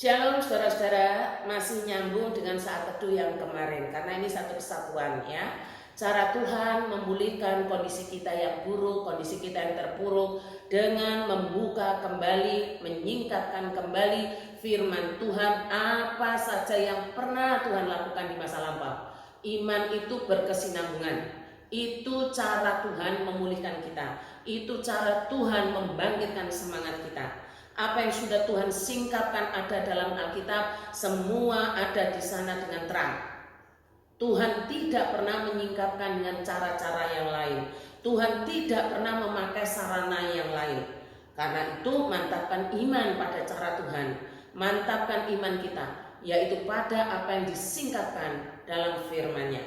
Shalom saudara-saudara, masih nyambung dengan saat teduh yang kemarin karena ini satu kesatuan ya. Cara Tuhan memulihkan kondisi kita yang buruk, kondisi kita yang terpuruk dengan membuka kembali, menyingkapkan kembali firman Tuhan apa saja yang pernah Tuhan lakukan di masa lampau. Iman itu berkesinambungan. Itu cara Tuhan memulihkan kita. Itu cara Tuhan membangkitkan semangat kita. Apa yang sudah Tuhan singkapkan ada dalam Alkitab, semua ada di sana dengan terang. Tuhan tidak pernah menyingkapkan dengan cara-cara yang lain. Tuhan tidak pernah memakai sarana yang lain. Karena itu mantapkan iman pada cara Tuhan. Mantapkan iman kita, yaitu pada apa yang disingkapkan dalam firman-Nya.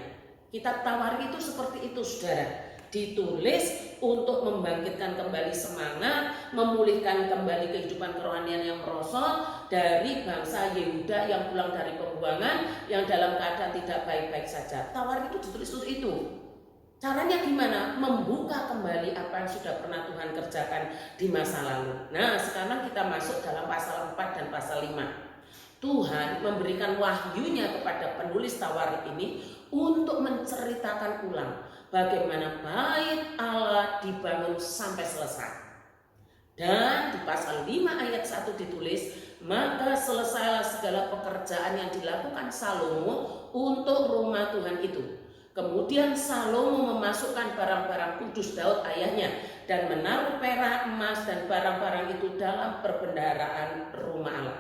Kitab Tawarik itu seperti itu saudara. Ditulis untuk membangkitkan kembali semangat, memulihkan kembali kehidupan kerohanian yang merosot dari bangsa Yehuda yang pulang dari pembuangan, yang dalam keadaan tidak baik-baik saja. Tawarik itu ditulis untuk itu. Caranya gimana? Membuka kembali apa yang sudah pernah Tuhan kerjakan di masa lalu. Nah, sekarang kita masuk dalam pasal 4 dan pasal 5. Tuhan memberikan wahyunya kepada penulis Tawarik ini untuk menceritakan ulang bagaimana bait Allah dibangun sampai selesai. Dan di pasal 5 ayat 1 ditulis, maka selesailah segala pekerjaan yang dilakukan Salomo untuk rumah Tuhan itu. Kemudian Salomo memasukkan barang-barang kudus Daud ayahnya dan menaruh perak, emas dan barang-barang itu dalam perbendaharaan rumah Allah.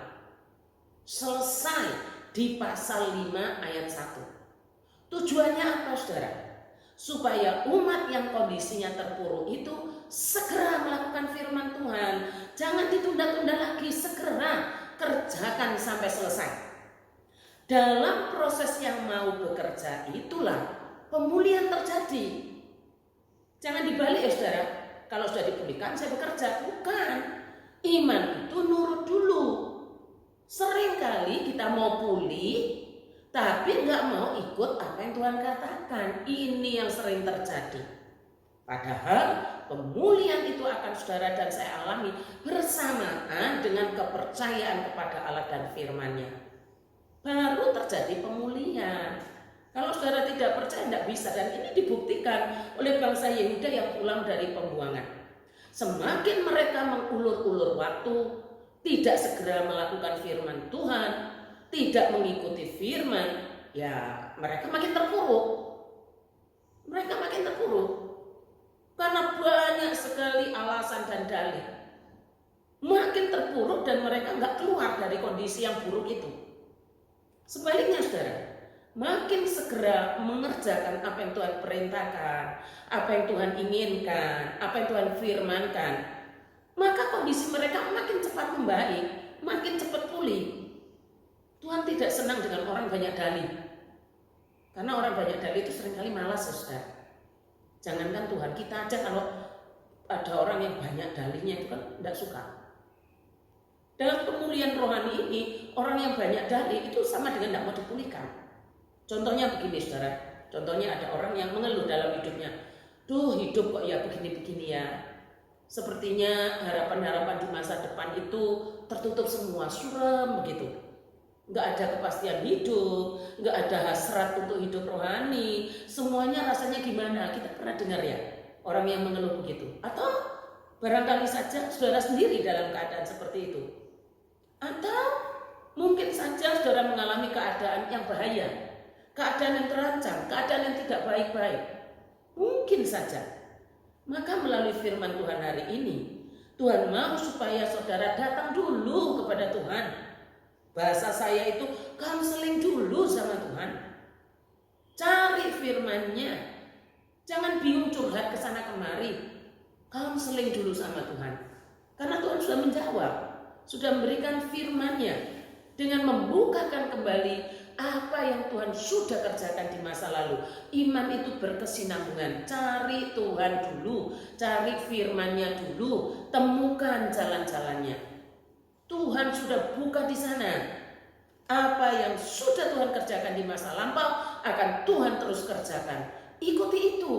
Selesai di pasal 5 ayat 1. Tujuannya apa saudara? Supaya umat yang kondisinya terpuruk itu segera melakukan firman Tuhan. Jangan ditunda-tunda lagi, segera kerjakan sampai selesai. Dalam proses yang mau bekerja itulah pemulihan terjadi. Jangan dibalik ya saudara. Kalau sudah dipulihkan saya bekerja, bukan. Iman itu nurut dulu. Seringkali kita mau pulih tapi nggak mau ikut apa yang Tuhan katakan. Ini yang sering terjadi. Padahal pemulihan itu akan saudara dan saya alami bersamaan dengan kepercayaan kepada Allah dan firman-Nya. Baru terjadi pemulihan. Kalau saudara tidak percaya tidak bisa, dan ini dibuktikan oleh bangsa Yehuda yang pulang dari pembuangan. Semakin mereka mengulur-ulur waktu, tidak segera melakukan firman Tuhan, tidak mengikuti firman, ya mereka makin terpuruk. Mereka makin terpuruk karena banyak sekali alasan dan dalih. Makin terpuruk dan mereka nggak keluar dari kondisi yang buruk itu. Sebaliknya saudara, makin segera mengerjakan apa yang Tuhan perintahkan, apa yang Tuhan inginkan, apa yang Tuhan firmankan, maka kondisi mereka makin cepat membaik, makin cepat pulih. Tuhan tidak senang dengan orang banyak dalih. Karena orang banyak dalih itu seringkali malas ya saudara. Jangankan Tuhan, kita aja kalau ada orang yang banyak dalihnya itu kan tidak suka. Dalam pemulihan rohani ini, orang yang banyak dalih itu sama dengan tidak mau dipulihkan. Contohnya begini saudara, contohnya ada orang yang mengeluh dalam hidupnya. Duh, hidup kok ya begini-begini ya. Sepertinya harapan-harapan di masa depan itu tertutup semua, suram begitu. Nggak ada kepastian hidup, nggak ada hasrat untuk hidup rohani, semuanya rasanya gimana? Kita pernah dengar ya orang yang mengeluh begitu. Atau barangkali saja saudara sendiri dalam keadaan seperti itu. Atau mungkin saja saudara mengalami keadaan yang bahaya, keadaan yang terancam, keadaan yang tidak baik-baik. Mungkin saja. Maka melalui firman Tuhan hari ini, Tuhan mau supaya saudara datang dulu kepada Tuhan. Bahasa saya itu counseling dulu sama Tuhan. Cari firman-Nya. Jangan bingung curhat ke sana kemari. Counseling dulu sama Tuhan. Karena Tuhan sudah menjawab, sudah memberikan firman-Nya dengan membukakan kembali apa yang Tuhan sudah kerjakan di masa lalu. Iman itu berkesinambungan. Cari Tuhan dulu, cari firman-Nya dulu, temukan jalan-jalannya. Tuhan sudah buka di sana. Apa yang sudah Tuhan kerjakan di masa lampau akan Tuhan terus kerjakan. Ikuti itu,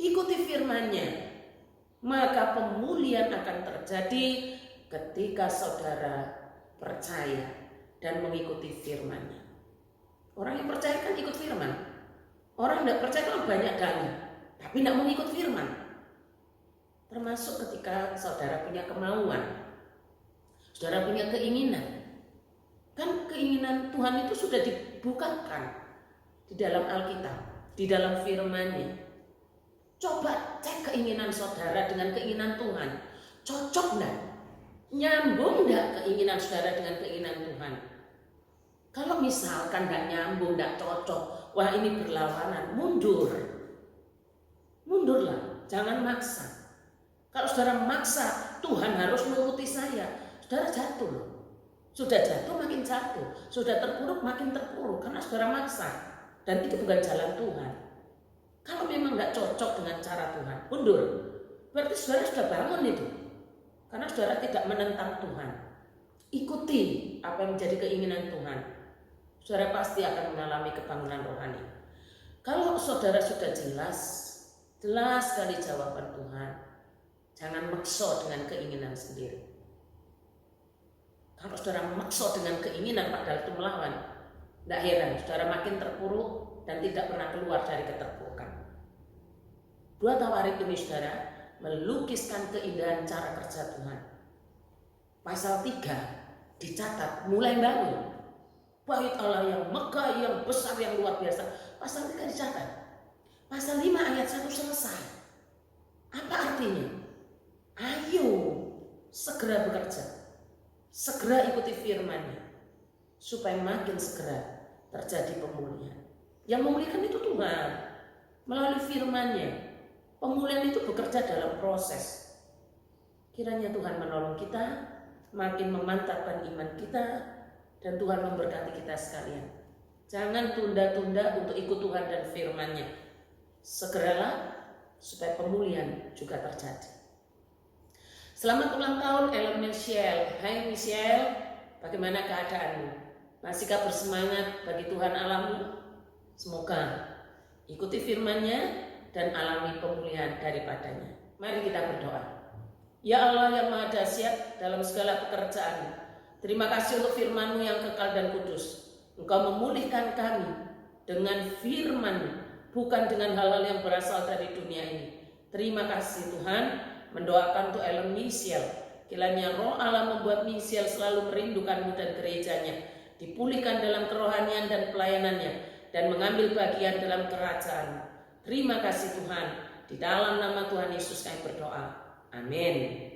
ikuti firman-Nya. Maka pemulihan akan terjadi ketika saudara percaya, dan mengikuti firman-Nya. Orang yang percaya kan ikut firman. Orang yang tidak percaya kan banyak dalih, tapi tidak mengikut firman. Termasuk ketika saudara punya kemauan, saudara punya keinginan. Kan keinginan Tuhan itu sudah dibukakan di dalam Alkitab, di dalam firman-Nya. Coba cek keinginan saudara dengan keinginan Tuhan. Cocok enggak? Nyambung enggak keinginan saudara dengan keinginan Tuhan? Kalau misalkan enggak nyambung, enggak cocok, wah ini berlawanan, mundur. Mundurlah, jangan maksa. Kalau saudara maksa, Tuhan harus menuruti saya, saudara jatuh loh. Sudah jatuh makin jatuh, sudah terpuruk makin terpuruk karena saudara maksa. Dan itu bukan jalan Tuhan. Kalau memang nggak cocok dengan cara Tuhan, mundur. Berarti saudara sudah bangun itu. Karena saudara tidak menentang Tuhan. Ikuti apa yang menjadi keinginan Tuhan. Saudara pasti akan mengalami kebangunan rohani. Kalau saudara sudah jelas sekali jawaban Tuhan, jangan maksa dengan keinginan sendiri. Kalau saudara maksa dengan keinginan padahal itu melawan, tidak heran saudara makin terpuruk dan tidak pernah keluar dari keterpurukan. 2 Tawarik ini saudara melukiskan keindahan cara kerja Tuhan. Pasal 3 dicatat mulai bangun. Bait Allah yang megah, yang besar, yang luar biasa. Pasal 3 dicatat. Pasal 5 ayat 1 selesai. Apa artinya? Ayo segera bekerja. Segera ikuti firman-Nya supaya makin segera terjadi pemulihan. Yang memulihkan itu Tuhan melalui firman-Nya. Pemulihan itu bekerja dalam proses. Kiranya Tuhan menolong kita, makin memantapkan iman kita, dan Tuhan memberkati kita sekalian. Jangan tunda-tunda untuk ikut Tuhan dan firman-Nya. Segeralah supaya pemulihan juga terjadi. Selamat ulang tahun Ellen Michelle. Hai Michelle, bagaimana keadaanmu? Masihkah bersemangat bagi Tuhan Allahmu? Semoga ikuti firman-Nya dan alami pemulihan daripadanya. Mari kita berdoa. Ya Allah yang Maha Dahsyat dalam segala pekerjaan, terima kasih untuk firman-Mu yang kekal dan kudus. Engkau memulihkan kami dengan firman-Mu, bukan dengan hal-hal yang berasal dari dunia ini. Terima kasih Tuhan. Mendoakan untuk Ellen Michelle, kiranya Roh Allah membuat Michelle selalu merindukan-Mu dan gerejanya, dipulihkan dalam kerohanian dan pelayanannya, dan mengambil bagian dalam kerajaan. Terima kasih Tuhan, di dalam nama Tuhan Yesus kami berdoa. Amin.